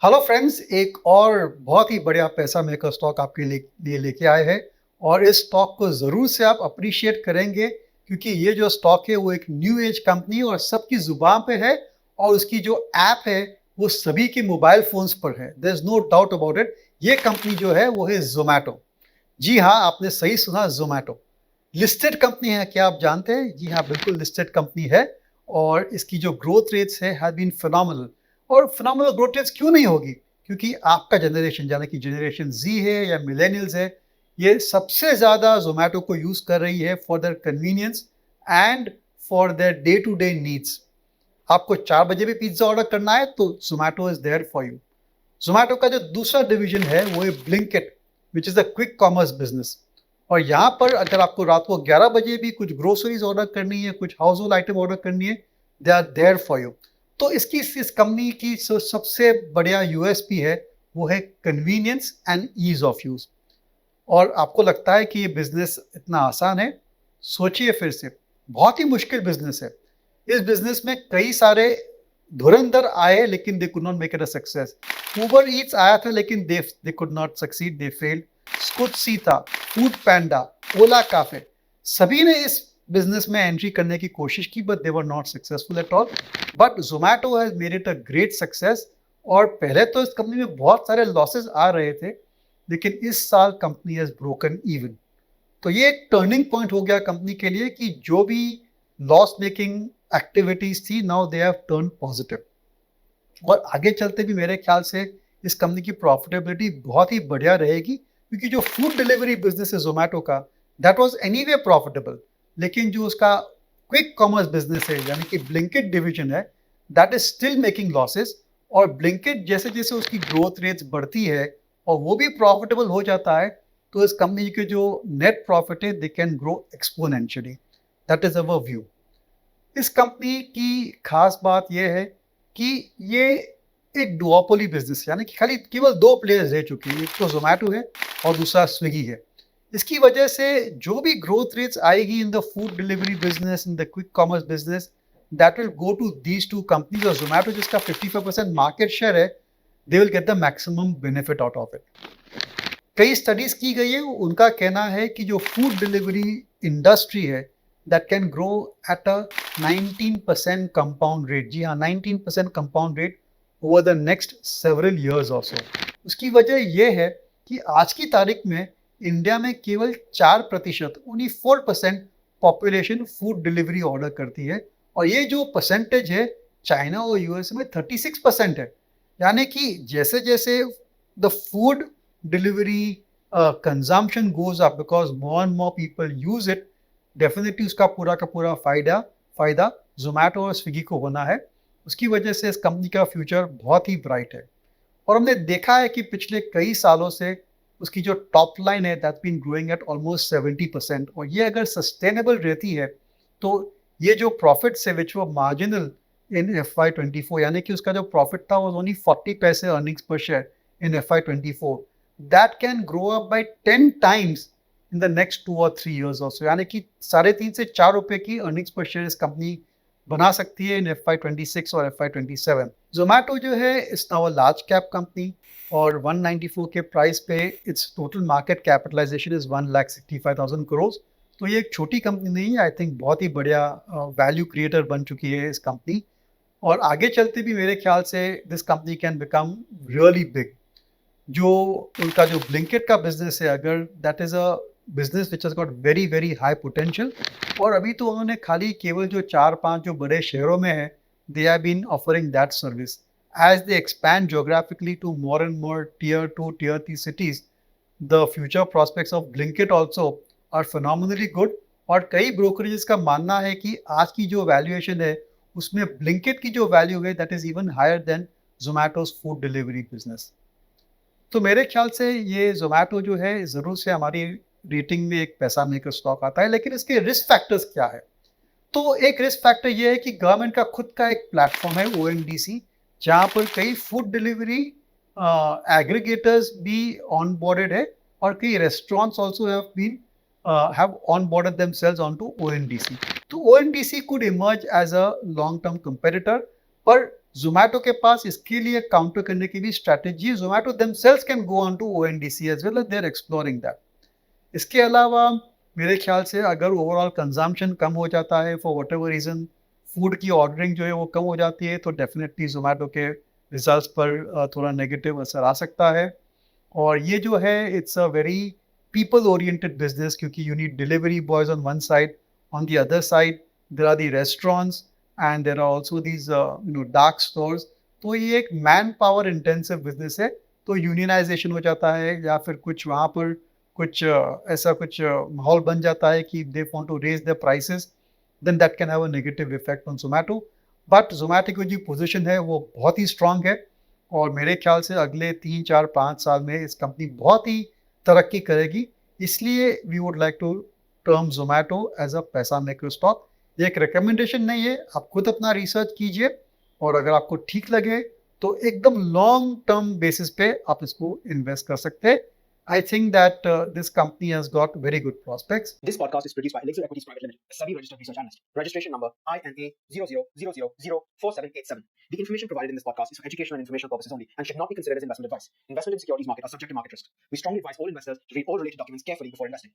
Hello friends, एक और बहुत ही बढ़िया पैसा मेकर स्टॉक आपके लिए लेके आए हैं। और इस स्टॉक को ज़रूर से आप अप्रिशिएट करेंगे क्योंकि ये जो स्टॉक है वो एक न्यू एज कंपनी है और सबकी ज़ुबान पे है। और उसकी जो ऐप है वो सभी के मोबाइल फ़ोन्स पर है। There is no doubt about it. ये कंपनी जो है वो है ज़ोमैटो। जी हाँ, आपने सही सुना, ज़ोमैटो। लिस्टेड कंपनी है, क्या आप जानते हैं? जी हाँ, बिल्कुल लिस्टेड कंपनी है। और इसकी जो ग्रोथ रेट्स है हैव बीन फिनोमिनल। और फिनोमिनल ग्रोथ रेट्स क्यों नहीं होगी? क्योंकि आपका जनरेशन यानी कि जनरेशन ज़ी है या मिलेनियल्स है, ये सबसे ज़्यादा ज़ोमैटो को यूज़ कर रही है for their convenience and for their day to day needs. आपको 4 बजे भी पिज़्ज़ा ऑर्डर करना है तो Zomato is there for you. Zomato का जो दूसरा डिवीजन है वो है Blinkit, which is a quick commerce business. और यहाँ पर अगर आपको रात को 11 बजे भी कुछ ग्रोसरीज ऑर्डर करनी है, कुछ हाउस होल्ड आइटम ऑर्डर करनी है, they are there for you. तो इसकी इस कंपनी की सबसे बढ़िया यूएसपी है वो है convenience and ease of use. और आपको लगता है कि ये बिजनेस इतना आसान है? सोचिए फिर से, बहुत ही मुश्किल बिजनेस है। इस बिजनेस में कई सारे धुरंधर आए लेकिन they could not make it a success. Uber Eats आया था लेकिन they could not succeed, they failed. Scootsy था, फूड पैंडा, ओला काफे, सभी ने इस बिजनेस में एंट्री करने की कोशिश की but they were not successful at all. But Zomato has made it a great success. और पहले तो इस कंपनी में बहुत सारे लॉसेस आ रहे थे लेकिन इस साल कंपनी हैज ब्रोकन इवन। तो ये एक टर्निंग पॉइंट हो गया कंपनी के लिए कि जो भी लॉस मेकिंग एक्टिविटीज थी, now they have turn positive. और आगे चलते भी मेरे ख्याल से इस कंपनी की प्रॉफिटेबिलिटी बहुत ही बढ़िया रहेगी क्योंकि जो फूड डिलीवरी बिजनेस है जोमेटो का, दैट वाज एनीवे प्रॉफिटेबल। लेकिन जो उसका क्विक कॉमर्स बिजनेस है यानी कि ब्लिंकिट डिवीजन है, that is still making losses. और ब्लिंकिट जैसे जैसे उसकी ग्रोथ रेट्स बढ़ती है और वो भी प्रॉफिटेबल हो जाता है, तो इस कंपनी के जो नेट प्रॉफिट है they can grow exponentially. That is our view. इस कंपनी की खास बात यह है कि ये एक डुओपोली बिजनेस यानी कि खाली केवल दो प्लेयर्स रह चुके हैं, एक तो जोमेटो है और दूसरा स्विगी है। इसकी वजह से जो भी ग्रोथ रेट्स आएगी in the food delivery business, in the quick commerce business, that will go to these two companies. और जोमेटो जिसका 55% मार्केट शेयर है, they will get the maximum benefit out of it. कई स्टडीज की गई है, उनका कहना है कि जो फूड डिलीवरी इंडस्ट्री है that can grow at a 19% compound rate. जी हाँ, 19% compound rate over the next several years also. उसकी वजह यह है कि आज की तारीख में इंडिया में केवल 4%, only 4% population food delivery order करती है। और ये जो परसेंटेज है चाइना और यूएस में 36% है। यानी कि जैसे जैसे the food delivery consumption goes up because more and more people use it, definitely उसका पूरा का पूरा फायदा जोमेटो और स्विगी को होना है। उसकी वजह से इस कंपनी का फ्यूचर बहुत ही ब्राइट है। और हमने देखा है कि पिछले कई सालों से उसकी जो टॉप लाइन है that been growing at almost 70%। और ये अगर सस्टेनेबल रहती है तो ये जो प्रॉफिट्स है विच वो मार्जिनल इन FY24, यानी कि उसका जो प्रॉफिट था वो ओनली 40 पैसे अर्निंग्स पर share in FY24, that can grow up by 10 times in the next 2 or 3 years also। यानी कि 3.5 से 4 रुपए की अर्निंग्स पर शेयर इस कंपनी बना सकती है इन FY26 और FY27। जोमेटो जो है इस नाउ लार्ज कैप कंपनी और 194 के प्राइस पे it's total market capitalization is 1,65,000 crore. तो ये एक छोटी कंपनी नहीं है, आई थिंक बहुत ही बढ़िया वैल्यू क्रिएटर बन चुकी है इस कंपनी। और आगे चलते भी मेरे ख्याल से this company can become really big. जो उनका जो ब्लिंकिट का बिजनेस है, अगर that is a business which has got very very high potential. और अभी तो उन्होंने खाली केवल जो 4-5 जो बड़े शहरों में है, they have been offering that service. As they expand geographically to more and more tier 2 tier 3 cities, the future prospects of Blinkit also are phenomenally good। और कई ब्रोकरेजेस का मानना है कि आज की जो वैल्यूएशन है उसमें ब्लिंकिट की जो वैल्यू है that is even higher than Zomato's food delivery business. तो मेरे ख्याल से ये ज़ोमैटो जो है ज़रूर से हमारी रेटिंग में एक पैसा मेकर स्टॉक आता है। लेकिन इसके रिस्क फैक्टर्स क्या है? तो एक रिस्क फैक्टर ये है कि गवर्नमेंट का खुद का एक प्लेटफॉर्म है ONDC, जहाँ पर कई फूड डिलीवरी एग्रीगेटर्स भी ऑन बोर्डेड है और कई restaurants also have onboarded themselves onto ONDC। तो ONDC could emerge as a long term competitor, पर जोमेटो के पास इसके लिए काउंटर करने की भी स्ट्रैटेजी है। Zomato themselves can go on to ONDC as well, they are exploring that. इसके अलावा मेरे ख्याल से अगर ओवरऑल कंजम्पशन कम हो जाता है फॉर व्हाटएवर रीज़न, फूड की ऑर्डरिंग जो है वो कम हो जाती है, तो डेफिनेटली ज़ोमैटो के रिजल्ट्स पर थोड़ा नेगेटिव असर आ सकता है। और ये जो है it's a very people oriented business, क्योंकि you need delivery boys on one side, on the other side there are the restaurants and there are also these dark stores. तो ये एक मैन पावर इंटेंसिव बिजनेस है। तो unionisation हो जाता है या फिर कुछ वहाँ पर कुछ ऐसा कुछ माहौल बन जाता है कि they want to raise the prices, then that can have a negative effect on Zomato. But Zomato की जो पोजीशन है वो बहुत ही स्ट्रांग है, और मेरे ख्याल से अगले 3 4 5 साल में इस कंपनी बहुत ही तरक्की करेगी। इसलिए we would like to term Zomato as a paisa maker stock. ये एक रिकमेंडेशन नहीं है, आप खुद अपना रिसर्च कीजिए, और अगर आपको ठीक लगे तो एकदम लॉन्ग टर्म बेसिस पे आप इसको इन्वेस्ट कर सकते हैं। I think that this company has got very good prospects. This podcast is produced by Elixir Equities Private Limited, a SEBI registered research analyst. Registration number INA 0000004787. The information provided in this podcast is for educational and informational purposes only and should not be considered as investment advice. Investment in securities market are subject to market risk. We strongly advise all investors to read all related documents carefully before investing.